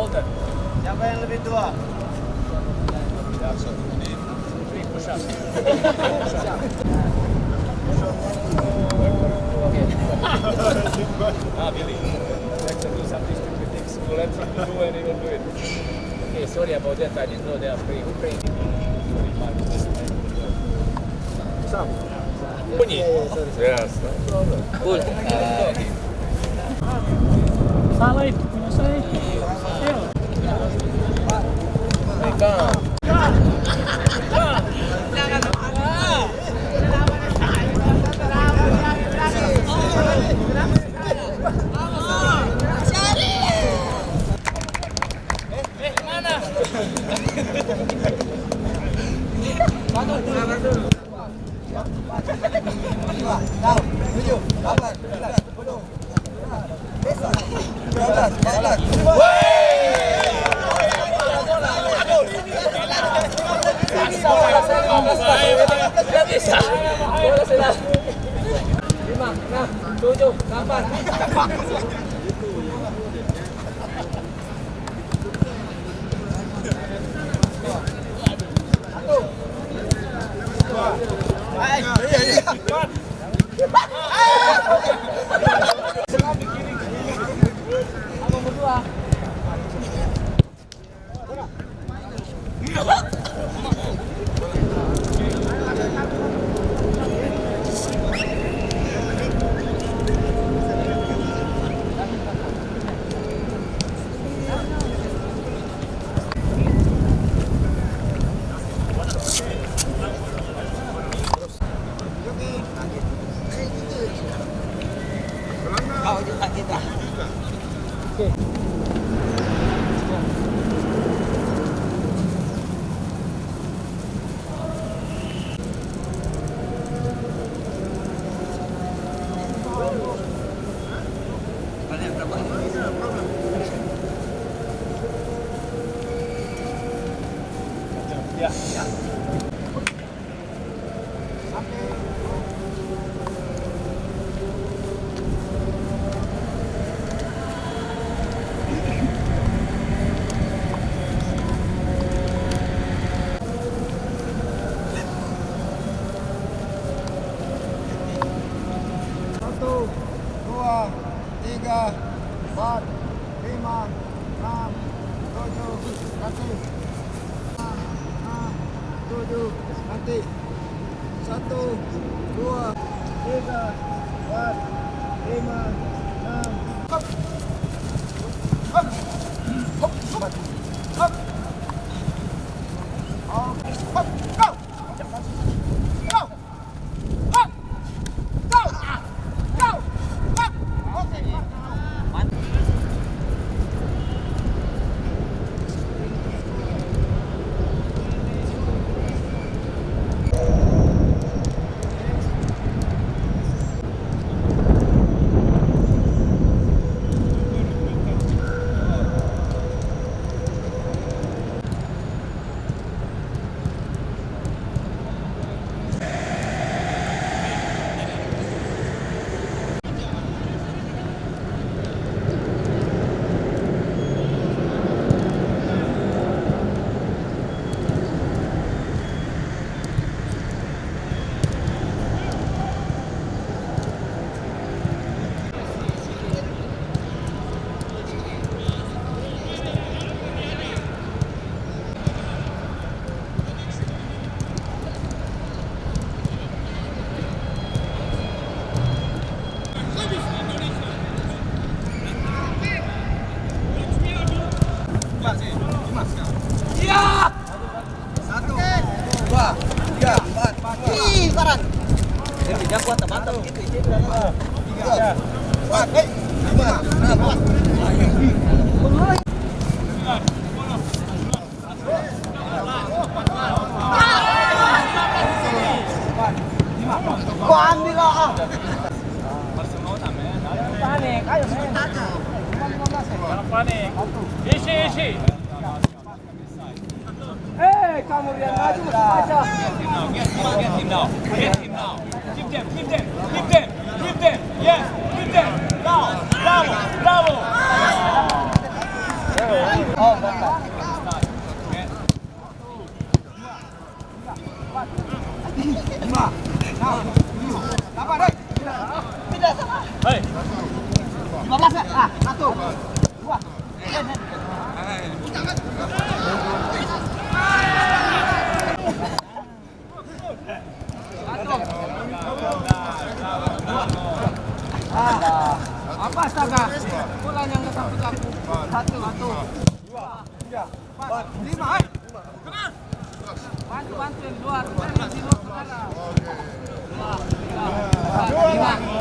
older? Siapa yang lebih tua? Three push-ups. Billy. Next time do something stupid things. We'll let him do and he will do it. Okay, sorry about that. I didn't know they are praying. Who praying? Sorry, my mistake. Sam. Yes. Cool. Salah itu punya saya. Ayo. Pegang. Nanti 1, 2, 3, 4, 5, 6. Hop. Hop. Hop. Hop. Hop. Hop. Go. Go. Hop. Go. Go. Hop. Oke. Panik, ayo men. Jangan panik. Isi. Kamu yang maju aja. Get him now. Keep them. Yes, keep them. Now. Bravo. Hei. 15 ya? Ah, 1, 2. Apa astaga? Pulang yang kesambut aku. 1, 2, 3, 4, 5. Bantu yang luar. Di luar sana. 2, 3.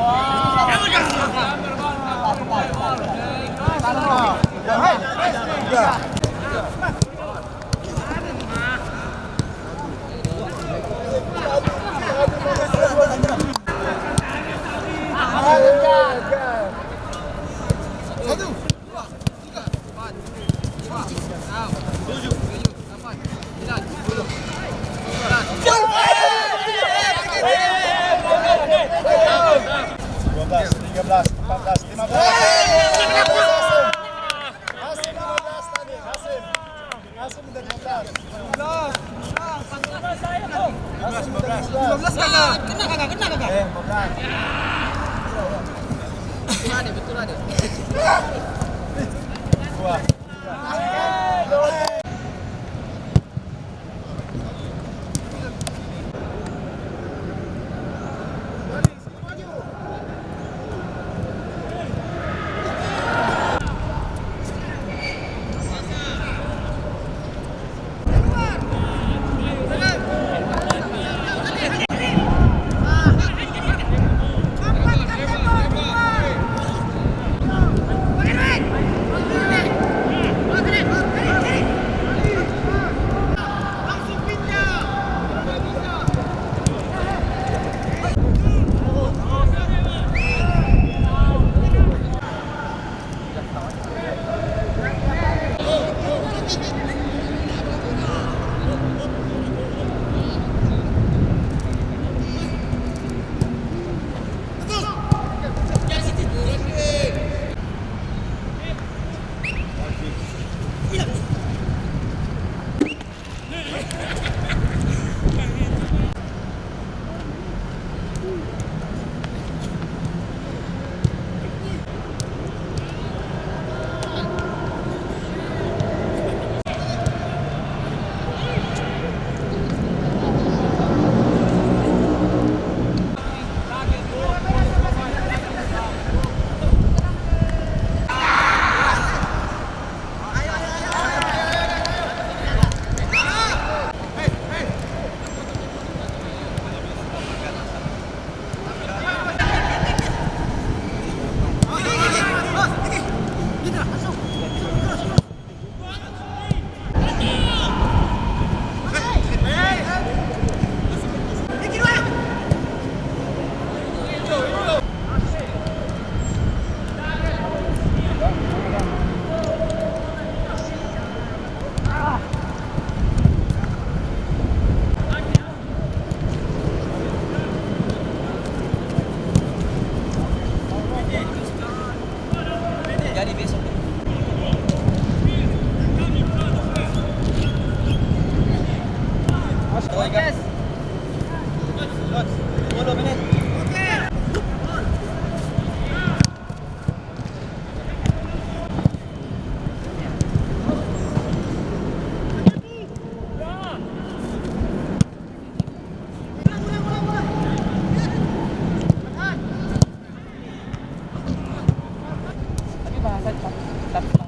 Tapi bahasa